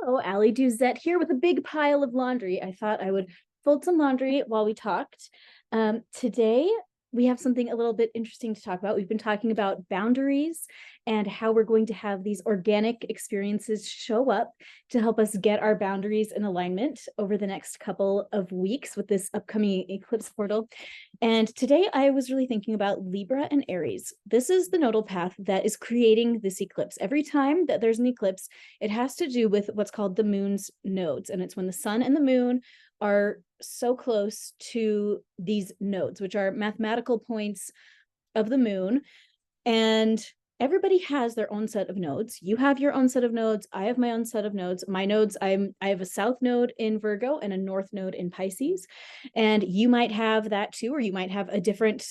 Hello, Allie Duzette here with a big pile of laundry. I thought I would fold some laundry while we talked. Today, we have something a little bit interesting to talk about. We've been talking about boundaries and how we're going to have these organic experiences show up to help us get our boundaries in alignment over the next couple of weeks with this upcoming eclipse portal. And today I was really thinking about Libra and Aries. This is the nodal path that is creating this eclipse. Every time that there's an eclipse, it has to do with what's called the moon's nodes. And it's when the sun and the moon are so close to these nodes, which are mathematical points of the moon. And everybody has their own set of nodes. You have your own set of nodes. I have my own set of nodes. My nodes, I have a south node in Virgo and a north node in Pisces. And you might have that too, or you might have a different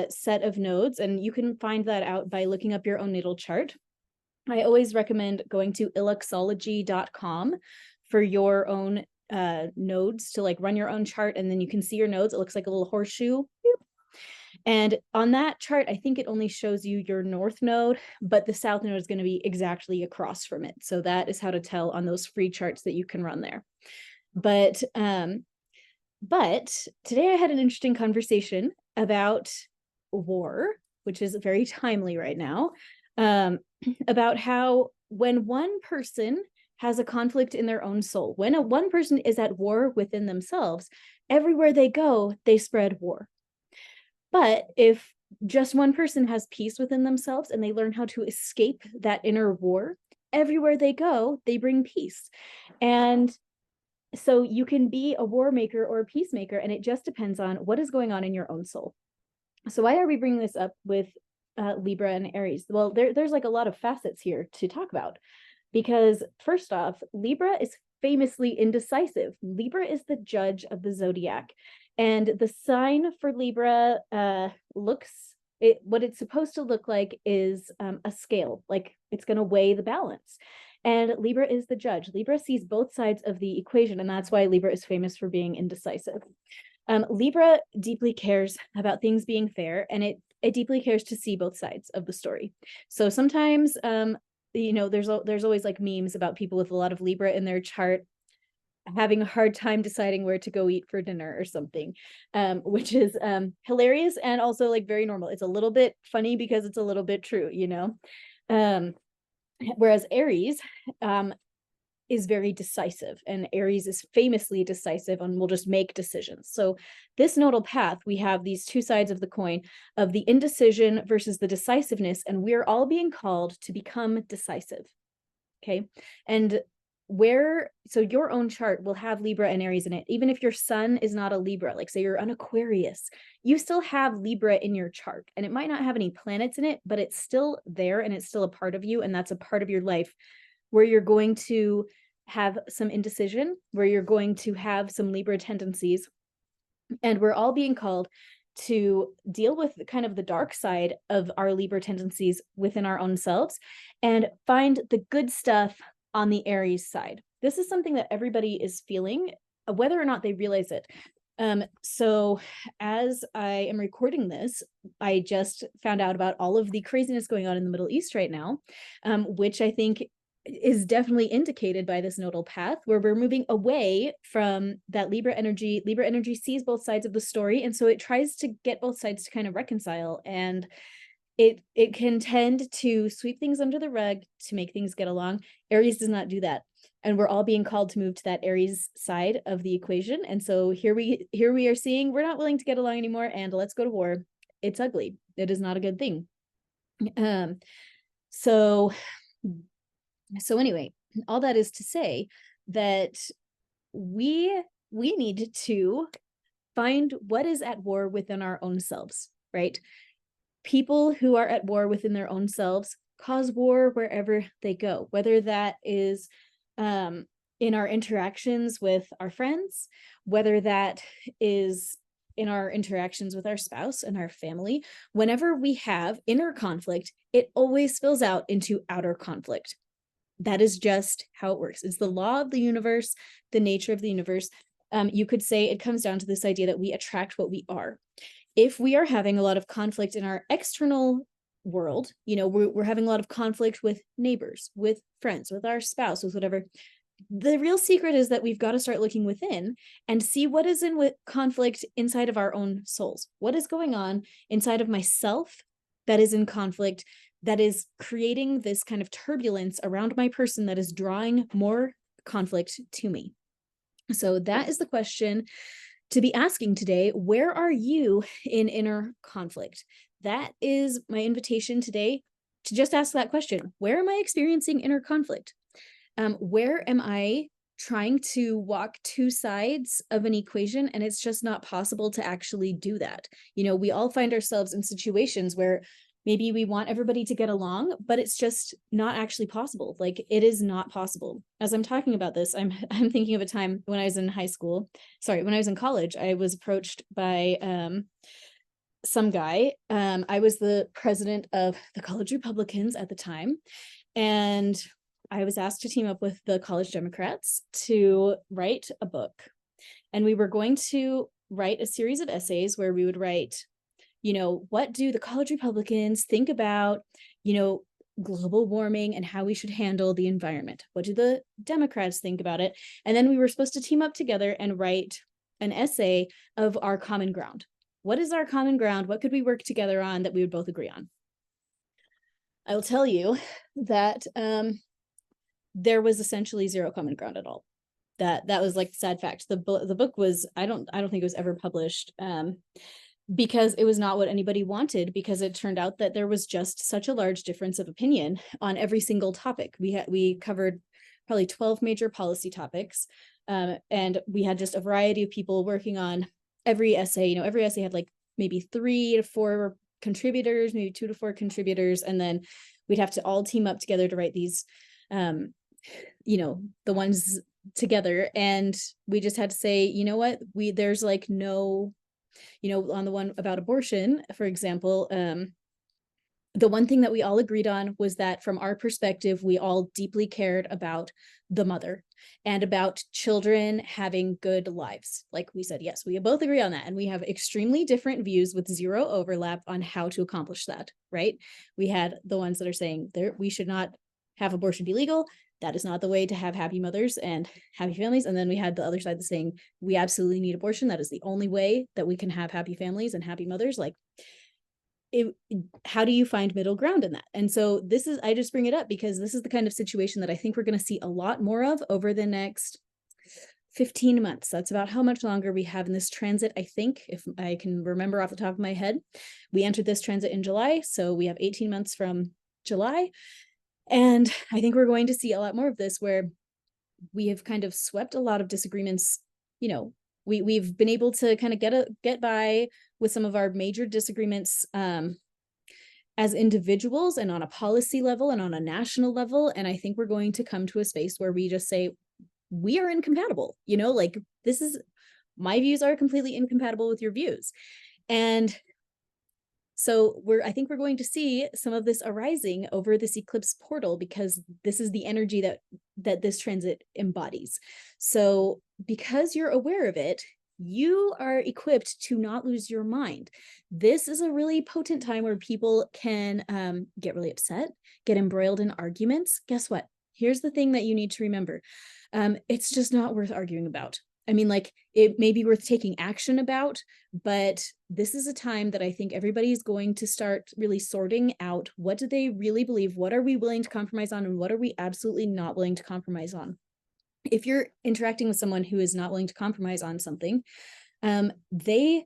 set of nodes. And you can find that out by looking up your own natal chart. I always recommend going to illuxology.com for your own nodes to like run your own chart, and then you can see your nodes. It looks like a little horseshoe. And on that chart, I think it only shows you your north node, but the south node is going to be exactly across from it. So that is how to tell on those free charts that you can run there. But today I had an interesting conversation about war, which is very timely right now, about how when one person has a conflict in their own soul, when one person is at war within themselves, everywhere they go, they spread war. But if just one person has peace within themselves and they learn how to escape that inner war, everywhere they go, they bring peace. And so you can be a war maker or a peacemaker, and it just depends on what is going on in your own soul. So why are we bringing this up with Libra and Aries? Well, there's like a lot of facets here to talk about, because first off, Libra is famously indecisive. Libra is the judge of the zodiac. And the sign for Libra what it's supposed to look like is a scale, like it's going to weigh the balance. And Libra is the judge. Libra sees both sides of the equation, and that's why Libra is famous for being indecisive. Libra deeply cares about things being fair, and it deeply cares to see both sides of the story. So sometimes, there's always like memes about people with a lot of Libra in their chart having a hard time deciding where to go eat for dinner or something, which is hilarious and also like very normal. It's a little bit funny because it's a little bit true, whereas Aries is very decisive, and Aries is famously decisive and will just make decisions. So this nodal path, we have these two sides of the coin of the indecision versus the decisiveness, and we're all being called to become decisive. Okay. And so your own chart will have Libra and Aries in it. Even if your sun is not a Libra, like say you're an Aquarius, you still have Libra in your chart, and it might not have any planets in it, but it's still there and it's still a part of you. And that's a part of your life where you're going to have some indecision, where you're going to have some Libra tendencies. And we're all being called to deal with kind of the dark side of our Libra tendencies within our own selves and find the good stuff on the Aries side. This is something that everybody is feeling, whether or not they realize it. So as I am recording this, I just found out about all of the craziness going on in the Middle East right now, which I think is definitely indicated by this nodal path, where we're moving away from that Libra energy. Libra energy sees both sides of the story, and so it tries to get both sides to kind of reconcile, and it can tend to sweep things under the rug to make things get along. Aries does not do that, and we're all being called to move to that Aries side of the equation. And so here we are seeing we're not willing to get along anymore, and let's go to war. It's ugly. It is not a good thing. So anyway, all that is to say that we need to find what is at war within our own selves, right? People who are at war within their own selves cause war wherever they go, whether that is in our interactions with our friends, whether that is in our interactions with our spouse and our family. Whenever we have inner conflict, it always spills out into outer conflict. That is just how it works. It's the law of the universe, the nature of the universe. You could say it comes down to this idea that we attract what we are. If we are having a lot of conflict in our external world, we're having a lot of conflict with neighbors, with friends, with our spouse, with whatever, The real secret is that we've got to start looking within and see what is in with conflict inside of our own souls. What is going on inside of myself that is in conflict, that is creating this kind of turbulence around my person that is drawing more conflict to me. So that is the question to be asking today. Where are you in inner conflict? That is my invitation today, to just ask that question. Where am I experiencing inner conflict? Where am I trying to walk two sides of an equation and it's just not possible to actually do that? You know, we all find ourselves in situations where maybe we want everybody to get along, but it's just not actually possible. Like, it is not possible. As I'm talking about this, I'm thinking of a time when I was in when I was in college. I was approached by some guy. I was the president of the college Republicans at the time, and I was asked to team up with the college Democrats to write a book. And we were going to write a series of essays where we would write, you know, what do the college Republicans think about, you know, global warming and how we should handle the environment? What do the Democrats think about it? And then we were supposed to team up together and write an essay of our common ground. What is our common ground? What could we work together on that we would both agree on? I will tell you that there was essentially zero common ground at all. That was like the sad fact. The book was, I don't think it was ever published, because it was not what anybody wanted, because it turned out that there was just such a large difference of opinion on every single topic. We covered probably 12 major policy topics, and we had just a variety of people working on every essay. You know, every essay had like maybe 3 to 4 contributors, maybe 2 to 4 contributors, and then we'd have to all team up together to write these, you know, the ones together. And we just had to say, you know what, there's like no, you know, on the one about abortion, for example, the one thing that we all agreed on was that from our perspective, we all deeply cared about the mother and about children having good lives. Like we said, yes, we both agree on that. And we have extremely different views with zero overlap on how to accomplish that, right? We had the ones that are saying we should not have abortion be legal. That is not the way to have happy mothers and happy families. And then we had the other side that's saying we absolutely need abortion. That is the only way that we can have happy families and happy mothers. Like, how do you find middle ground in that? And so I just bring it up because this is the kind of situation that I think we're going to see a lot more of over the next 15 months. That's about how much longer we have in this transit. I think, if I can remember off the top of my head, we entered this transit in July. So we have 18 months from July. And I think we're going to see a lot more of this, where we have kind of swept a lot of disagreements. You know, we've been able to kind of get by with some of our major disagreements as individuals and on a policy level and on a national level. And I think we're going to come to a space where we just say, we are incompatible, you know, like, my views are completely incompatible with your views. And so I think we're going to see some of this arising over this eclipse portal, because this is the energy that this transit embodies. So because you're aware of it, you are equipped to not lose your mind. This is a really potent time where people can get really upset, get embroiled in arguments. Guess what? Here's the thing that you need to remember. It's just not worth arguing about. I mean, like, it may be worth taking action about, but this is a time that I think everybody's going to start really sorting out, what do they really believe? What are we willing to compromise on? And what are we absolutely not willing to compromise on? If you're interacting with someone who is not willing to compromise on something, they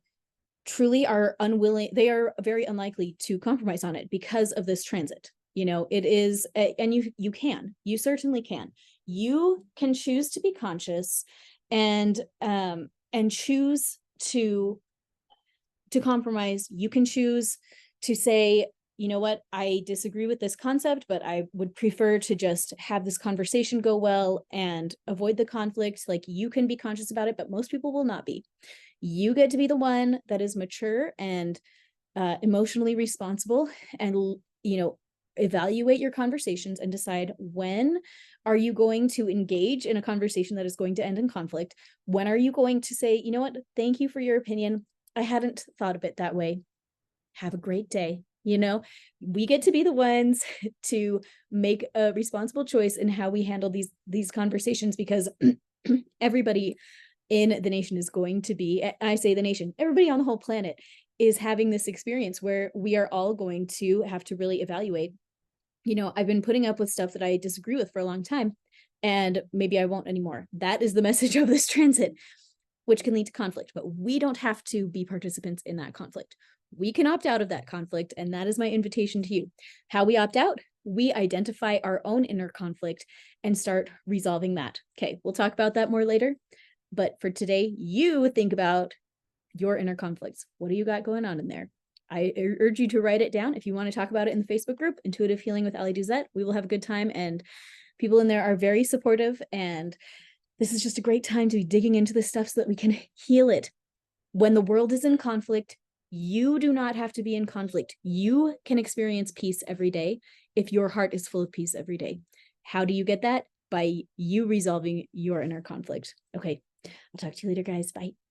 truly are unwilling. They are very unlikely to compromise on it because of this transit. You know, it is, and you certainly can. You can choose to be conscious and choose to compromise. You can choose to say, you know what, I disagree with this concept, but I would prefer to just have this conversation go well and avoid the conflict. Like, you can be conscious about it, but most people will not be. You get to be the one that is mature and emotionally responsible, and, you know, evaluate your conversations and decide, when are you going to engage in a conversation that is going to end in conflict? When are you going to say, you know what, thank you for your opinion, I hadn't thought of it that way. Have a great day. You know, we get to be the ones to make a responsible choice in how we handle these conversations, because everybody in the nation is going to be, I say the nation, everybody on the whole planet is having this experience where we are all going to have to really evaluate. I've been putting up with stuff that I disagree with for a long time, and maybe I won't anymore. That is the message of this transit, which can lead to conflict, but we don't have to be participants in that conflict. We can opt out of that conflict, and that is my invitation to you. How we opt out? We identify our own inner conflict and start resolving that. Okay, we'll talk about that more later. But for today, you think about your inner conflicts. What do you got going on in there? I urge you to write it down. If you want to talk about it in the Facebook group, Intuitive Healing with Ali Duzette, we will have a good time, and people in there are very supportive, and this is just a great time to be digging into this stuff so that we can heal it. When the world is in conflict, you do not have to be in conflict. You can experience peace every day if your heart is full of peace every day. How do you get that? By you resolving your inner conflict. Okay, I'll talk to you later, guys. Bye.